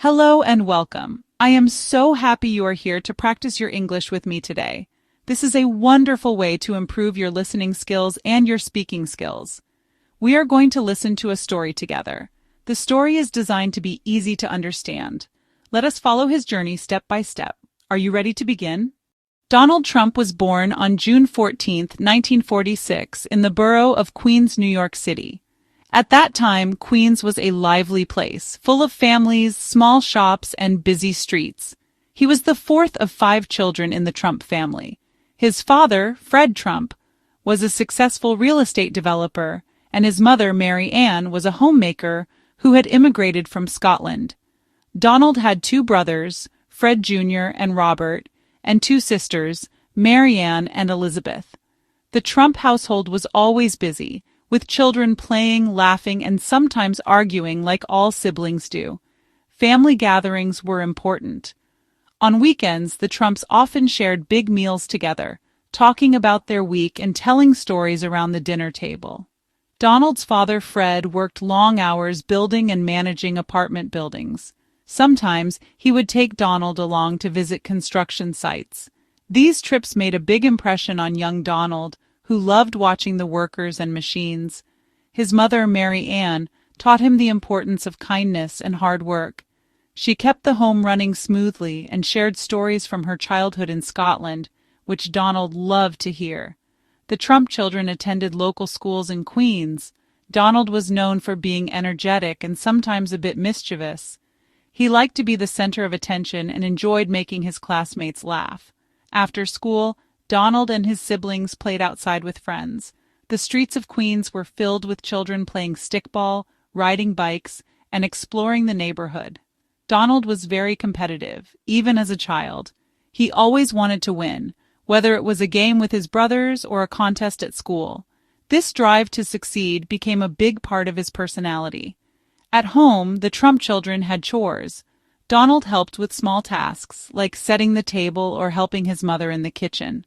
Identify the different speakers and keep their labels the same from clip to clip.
Speaker 1: Hello and welcome. I am so happy you are here to practice your English with me today. This is a wonderful way to improve your listening skills and your speaking skills. We are going to listen to a story together. The story is designed to be easy to understand. Let us follow his journey step by step. Are you ready to begin? Donald Trump was born on June 14, 1946, in the borough of Queens, New York City. At that time, Queens was a lively place, full of families, small shops, and busy streets. He was the fourth of 5 children in the Trump family. His father, Fred Trump, was a successful real estate developer, and his mother, Mary Ann, was a homemaker who had immigrated from Scotland. Donald had 2 brothers, Fred Jr. and Robert, and 2 sisters, Mary Ann and Elizabeth. The Trump household was always busy, with children playing, laughing, and sometimes arguing like all siblings do. Family gatherings were important. On weekends, the Trumps often shared big meals together, talking about their week and telling stories around the dinner table. Donald's father, Fred, worked long hours building and managing apartment buildings. Sometimes he would take Donald along to visit construction sites. These trips made a big impression on young Donald, who loved watching the workers and machines. His mother, Mary Ann, taught him the importance of kindness and hard work. She kept the home running smoothly and shared stories from her childhood in Scotland, which Donald loved to hear. The Trump children attended local schools in Queens. Donald was known for being energetic and sometimes a bit mischievous. He liked to be the center of attention and enjoyed making his classmates laugh. After school, Donald and his siblings played outside with friends. The streets of Queens were filled with children playing stickball, riding bikes, and exploring the neighborhood. Donald was very competitive, even as a child. He always wanted to win, whether it was a game with his brothers or a contest at school. This drive to succeed became a big part of his personality. At home, the Trump children had chores. Donald helped with small tasks, like setting the table or helping his mother in the kitchen.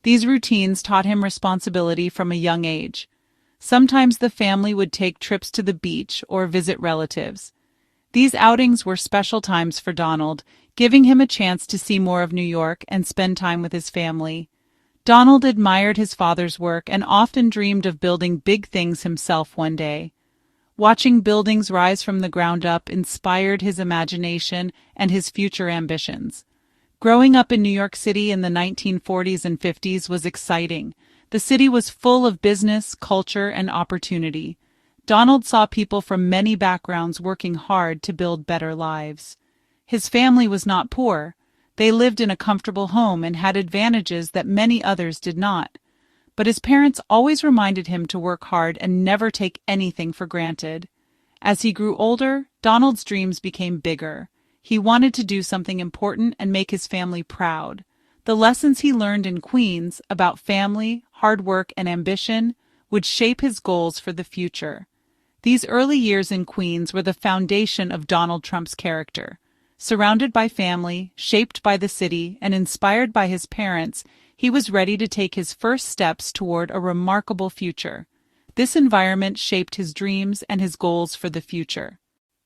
Speaker 1: These routines taught him responsibility from a young age. Sometimes the family would take trips to the beach or visit relatives. These outings were special times for Donald, giving him a chance to see more of New York and spend time with his family. Donald admired his father's work and often dreamed of building big things himself one day. Watching buildings rise from the ground up inspired his imagination and his future ambitions. Growing up in New York City in the 1940s and 50s was exciting. The city was full of business, culture, and opportunity. Donald saw people from many backgrounds working hard to build better lives. His family was not poor. They lived in a comfortable home and had advantages that many others did not. But his parents always reminded him to work hard and never take anything for granted. As he grew older, Donald's dreams became bigger. He wanted to do something important and make his family proud. The lessons he learned in Queens about family, hard work, and ambition would shape his goals for the future. These early years in Queens were the foundation of Donald Trump's character. Surrounded by family, shaped by the city, and inspired by his parents, he was ready to take his first steps toward a remarkable future. This environment shaped his dreams and his goals for the future.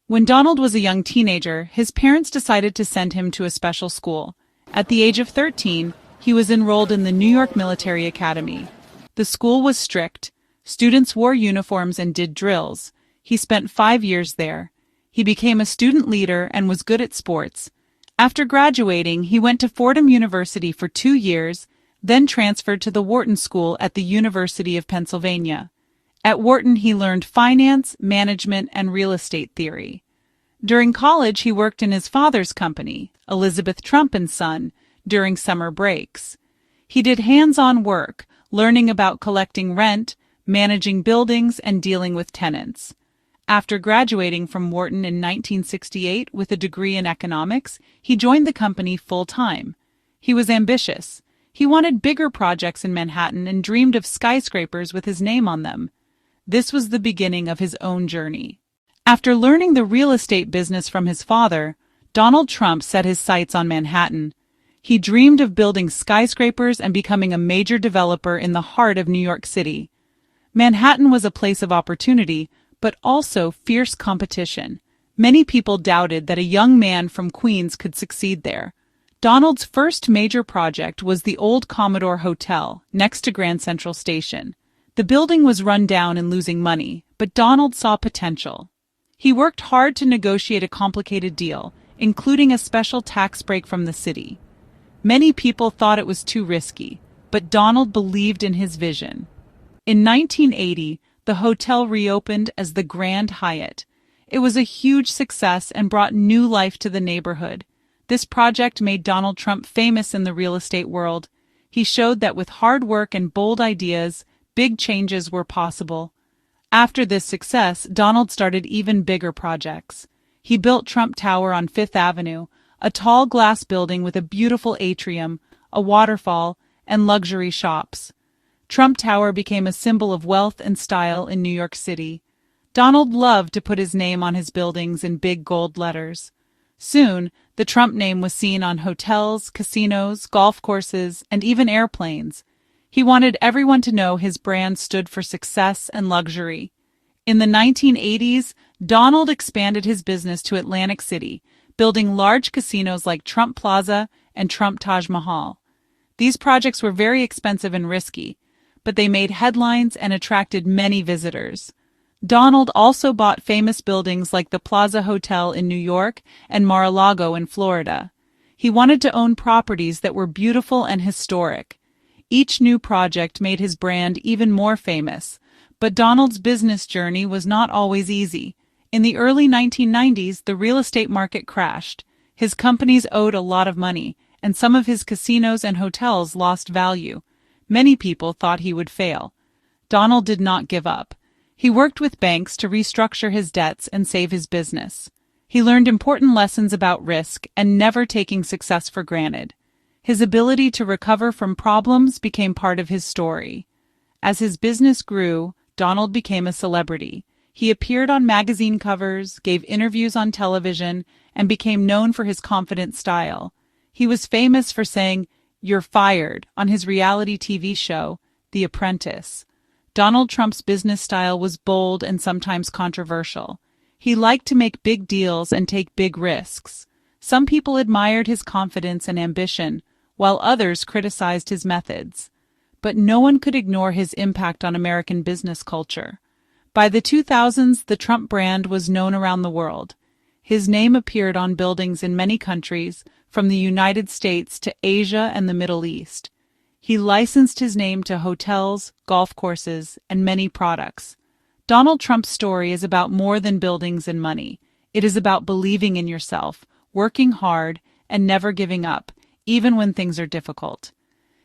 Speaker 1: When Donald was a young teenager, his parents decided to send him to a special school. At the age of 13, he was enrolled in the New York Military Academy. The school was strict. Students wore uniforms and did drills. He spent 5 years there. He became a student leader and was good at sports. After graduating, he went to Fordham University for 2 years, then transferred to the Wharton School at the University of Pennsylvania. At Wharton, he learned finance, management, and real estate theory. During college, he worked in his father's company, Elizabeth Trump and Son, during summer breaks. He did hands-on work, learning about collecting rent, managing buildings, and dealing with tenants. After graduating from Wharton in 1968 with a degree in economics, he joined the company full-time. He was ambitious. He wanted bigger projects in Manhattan and dreamed of skyscrapers with his name on them. This was the beginning of his own journey. After learning the real estate business from his father, Donald Trump set his sights on Manhattan. He dreamed of building skyscrapers and becoming a major developer in the heart of New York City. Manhattan was a place of opportunity, but also fierce competition. Many people doubted that a young man from Queens could succeed there. Donald's first major project was the old Commodore Hotel, next to Grand Central Station. The building was run down and losing money, but Donald saw potential. He worked hard to negotiate a complicated deal, including a special tax break from the city. Many people thought it was too risky, but Donald believed in his vision. In 1980, the hotel reopened as the Grand Hyatt. It was a huge success and brought new life to the neighborhood. This project made Donald Trump famous in the real estate world. He showed that with hard work and bold ideas, big changes were possible. After this success, Donald started even bigger projects. He built Trump Tower on Fifth Avenue, a tall glass building with a beautiful atrium, a waterfall, and luxury shops. Trump Tower became a symbol of wealth and style in New York City. Donald loved to put his name on his buildings in big gold letters. Soon, the Trump name was seen on hotels, casinos, golf courses, and even airplanes. He wanted everyone to know his brand stood for success and luxury. In the 1980s, Donald expanded his business to Atlantic City, building large casinos like Trump Plaza and Trump Taj Mahal. These projects were very expensive and risky, but they made headlines and attracted many visitors. Donald also bought famous buildings like the Plaza Hotel in New York and Mar-a-Lago in Florida. He wanted to own properties that were beautiful and historic. Each new project made his brand even more famous, but Donald's business journey was not always easy. In the early 1990s, the real estate market crashed. His companies owed a lot of money, and some of his casinos and hotels lost value. Many people thought he would fail. Donald did not give up. He worked with banks to restructure his debts and save his business. He learned important lessons about risk and never taking success for granted. His ability to recover from problems became part of his story. As his business grew, Donald became a celebrity. He appeared on magazine covers, gave interviews on television, and became known for his confident style. He was famous for saying, "You're fired," on his reality TV show, The Apprentice. Donald Trump's business style was bold and sometimes controversial. He liked to make big deals and take big risks. Some people admired his confidence and ambition, while others criticized his methods. But no one could ignore his impact on American business culture. By the 2000s, the Trump brand was known around the world. His name appeared on buildings in many countries, from the United States to Asia and the Middle East. He licensed his name to hotels, golf courses, and many products. Donald Trump's story is about more than buildings and money. It is about believing in yourself, working hard, and never giving up, even when things are difficult.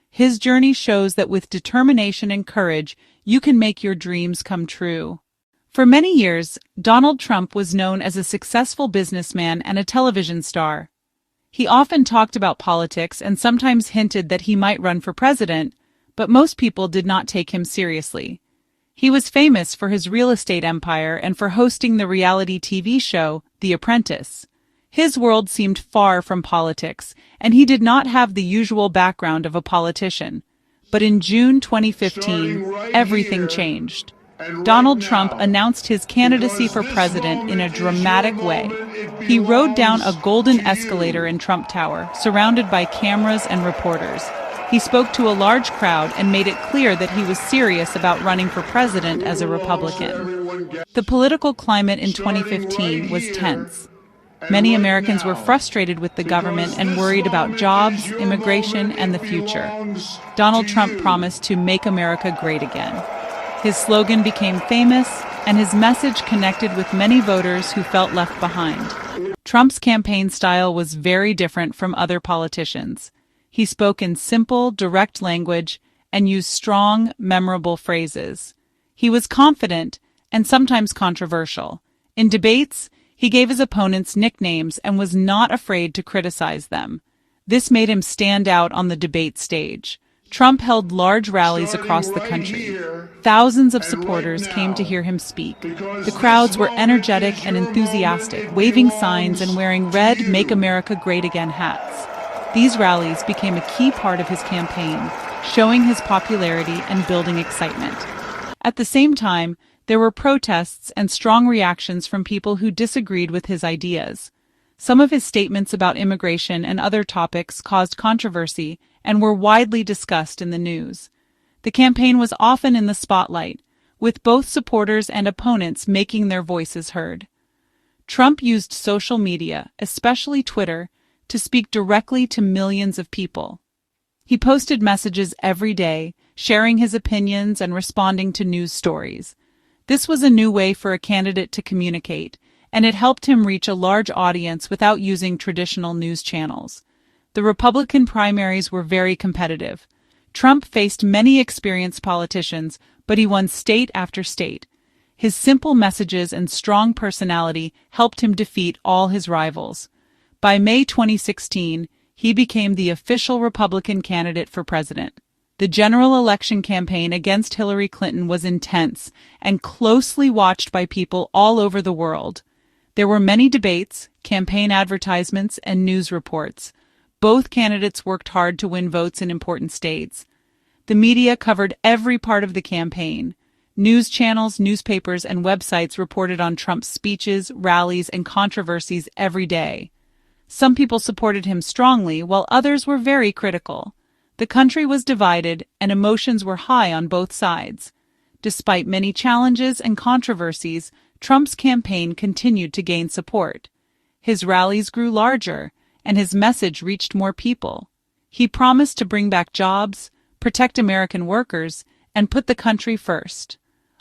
Speaker 1: His journey shows that with determination and courage, you can make your dreams come true. For many years, Donald Trump was known as a successful businessman and a television star. He often talked about politics and sometimes hinted that he might run for president, but most people did not take him seriously. He was famous for his real estate empire and for hosting the reality TV show, The Apprentice. His world seemed far from politics, and he did not have the usual background of a politician. But in June 2015, everything changed. Donald Trump announced his candidacy for president in a dramatic way. He rode down a golden escalator in Trump Tower, surrounded by cameras and reporters. He spoke to a large crowd and made it clear that he was serious about running for president as a Republican. The political climate in 2015 was tense. Many Americans were frustrated with the government and worried about jobs, immigration, and the future. Donald Trump promised to make America great again. His slogan became famous, and his message connected with many voters who felt left behind. Trump's campaign style was very different from other politicians. He spoke in simple, direct language and used strong, memorable phrases. He was confident and sometimes controversial. In debates, he gave his opponents nicknames and was not afraid to criticize them. This made him stand out on the debate stage. Trump held large rallies across the country. Thousands of supporters came to hear him speak. The crowds were energetic and enthusiastic, waving signs and wearing red "Make America Great Again" hats. These rallies became a key part of his campaign, showing his popularity and building excitement. At the same time, There were protests and strong reactions from people who disagreed with his ideas. Some of his statements about immigration and other topics caused controversy and were widely discussed in the news. The campaign was often in the spotlight, with both supporters and opponents making their voices heard. Trump used social media, especially Twitter, to speak directly to millions of people. He posted messages every day, sharing his opinions and responding to news stories. This was a new way for a candidate to communicate, and it helped him reach a large audience without using traditional news channels. The Republican primaries were very competitive. Trump faced many experienced politicians, but he won state after state. His simple messages and strong personality helped him defeat all his rivals. By May 2016, he became the official Republican candidate for president. The general election campaign against Hillary Clinton was intense and closely watched by people all over the world. There were many debates, campaign advertisements, and news reports. Both candidates worked hard to win votes in important states. The media covered every part of the campaign. News channels, newspapers, and websites reported on Trump's speeches, rallies, and controversies every day. Some people supported him strongly, while others were very critical. The country was divided, and emotions were high on both sides. Despite many challenges and controversies, Trump's campaign continued to gain support. His rallies grew larger, and his message reached more people. He promised to bring back jobs, protect American workers, and put the country first.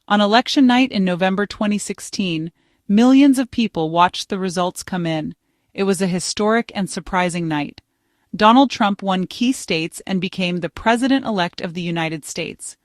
Speaker 1: On election night in November 2016, millions of people watched the results come in. It was a historic and surprising night. Donald Trump won key states and became the president-elect of the United States.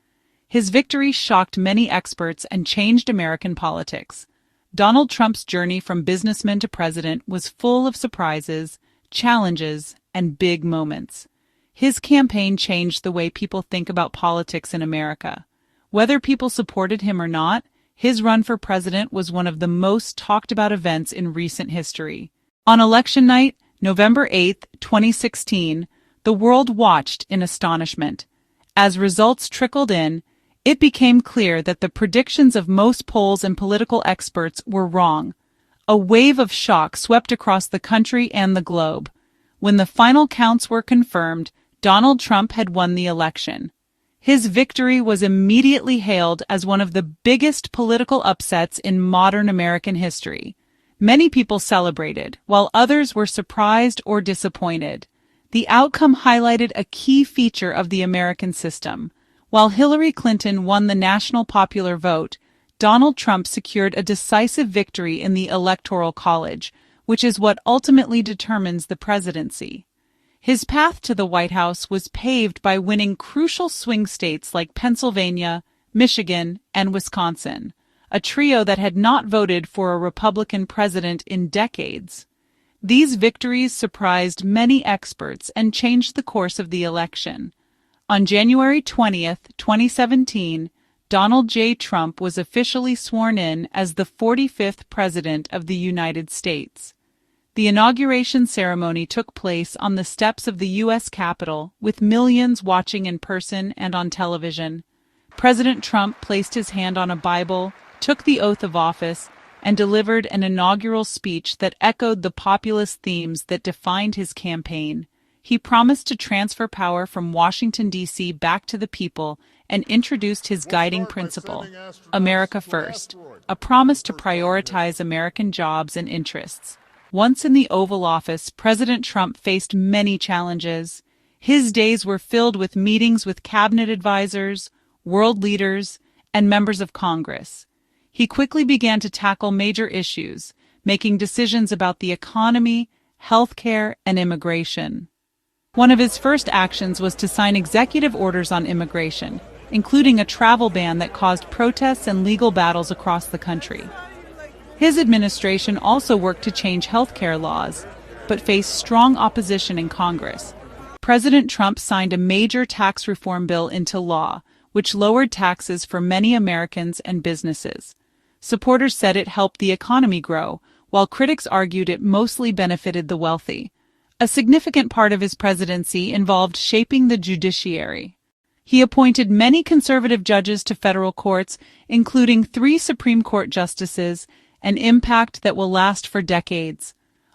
Speaker 1: His victory shocked many experts and changed American politics. Donald Trump's journey from businessman to president was full of surprises, challenges, and big moments. His campaign changed the way people think about politics in America. Whether people supported him or not, his run for president was one of the most talked about events in recent history. On election night, November 8, 2016, the world watched in astonishment. As results trickled in, it became clear that the predictions of most polls and political experts were wrong. A wave of shock swept across the country and the globe. When the final counts were confirmed, Donald Trump had won the election. His victory was immediately hailed as one of the biggest political upsets in modern American history. Many people celebrated, while others were surprised or disappointed. The outcome highlighted a key feature of the American system. While Hillary Clinton won the national popular vote, Donald Trump secured a decisive victory in the Electoral College, which is what ultimately determines the presidency. His path to the White House was paved by winning crucial swing states like Pennsylvania, Michigan, and Wisconsin, a trio that had not voted for a Republican president in decades. These victories surprised many experts and changed the course of the election. On January 20, 2017, Donald J. Trump was officially sworn in as the 45th President of the United States. The inauguration ceremony took place on the steps of the U.S. Capitol, with millions watching in person and on television. President Trump placed his hand on a Bible, took the oath of office, and delivered an inaugural speech that echoed the populist themes that defined his campaign. He promised to transfer power from Washington, D.C. back to the people and introduced his guiding principle, America First, a promise to prioritize American jobs and interests. Once in the Oval Office, President Trump faced many challenges. His days were filled with meetings with cabinet advisors, world leaders, and members of Congress. He quickly began to tackle major issues, making decisions about the economy, healthcare, and immigration. One of his first actions was to sign executive orders on immigration, including a travel ban that caused protests and legal battles across the country. His administration also worked to change healthcare laws, but faced strong opposition in Congress. President Trump signed a major tax reform bill into law, which lowered taxes for many Americans and businesses. Supporters said it helped the economy grow, while critics argued it mostly benefited the wealthy. A significant part of his presidency involved shaping the judiciary. He appointed many conservative judges to federal courts, including 3 Supreme Court justices, an impact that will last for decades.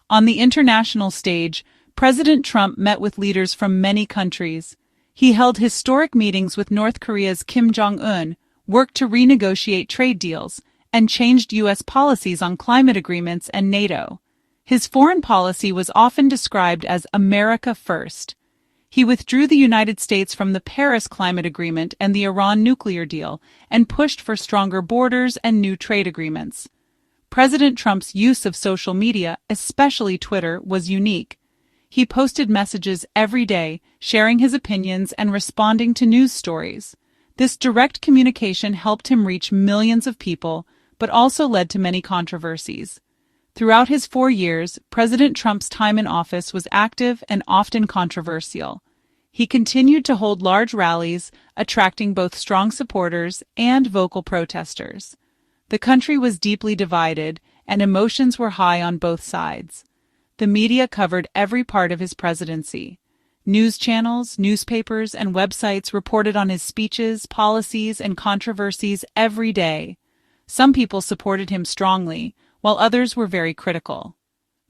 Speaker 1: On the international stage, President Trump met with leaders from many countries. He held historic meetings with North Korea's Kim Jong-un, worked to renegotiate trade deals, and changed U.S. policies on climate agreements and NATO. His foreign policy was often described as America First. He withdrew the United States from the Paris Climate Agreement and the Iran nuclear deal, and pushed for stronger borders and new trade agreements. President Trump's use of social media, especially Twitter, was unique. He posted messages every day, sharing his opinions and responding to news stories. This direct communication helped him reach millions of people, but also led to many controversies. Throughout his 4 years, President Trump's time in office was active and often controversial. He continued to hold large rallies, attracting both strong supporters and vocal protesters. The country was deeply divided, and emotions were high on both sides. The media covered every part of his presidency. News channels, newspapers, and websites reported on his speeches, policies, and controversies every day. Some people supported him strongly, while others were very critical.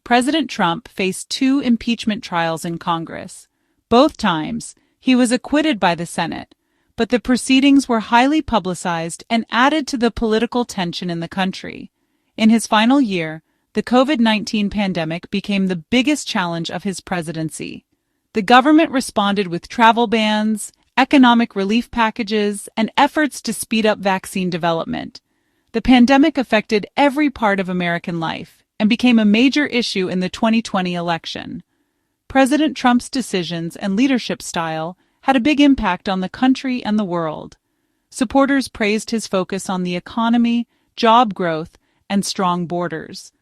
Speaker 1: President Trump faced 2 impeachment trials in Congress. Both times, he was acquitted by the Senate, but the proceedings were highly publicized and added to the political tension in the country. In his final year, the COVID-19 pandemic became the biggest challenge of his presidency. The government responded with travel bans, economic relief packages, and efforts to speed up vaccine development. The pandemic affected every part of American life and became a major issue in the 2020 election. President Trump's decisions and leadership style had a big impact on the country and the world. Supporters praised his focus on the economy, job growth, and strong borders.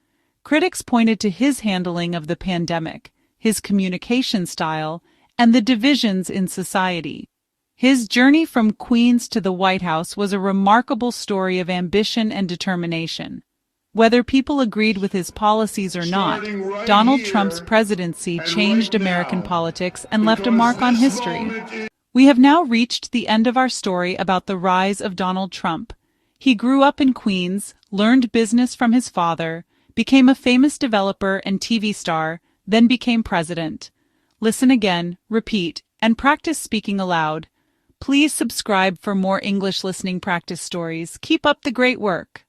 Speaker 1: Critics pointed to his handling of the pandemic, his communication style, and the divisions in society. His journey from Queens to the White House was a remarkable story of ambition and determination. Whether people agreed with his policies or not, Donald Trump's presidency changed American politics and left a mark on history. We have now reached the end of our story about the rise of Donald Trump. He grew up in Queens, learned business from his father, became a famous developer and TV star, then became president. Listen again, repeat, and practice speaking aloud. Please subscribe for more English listening practice stories. Keep up the great work.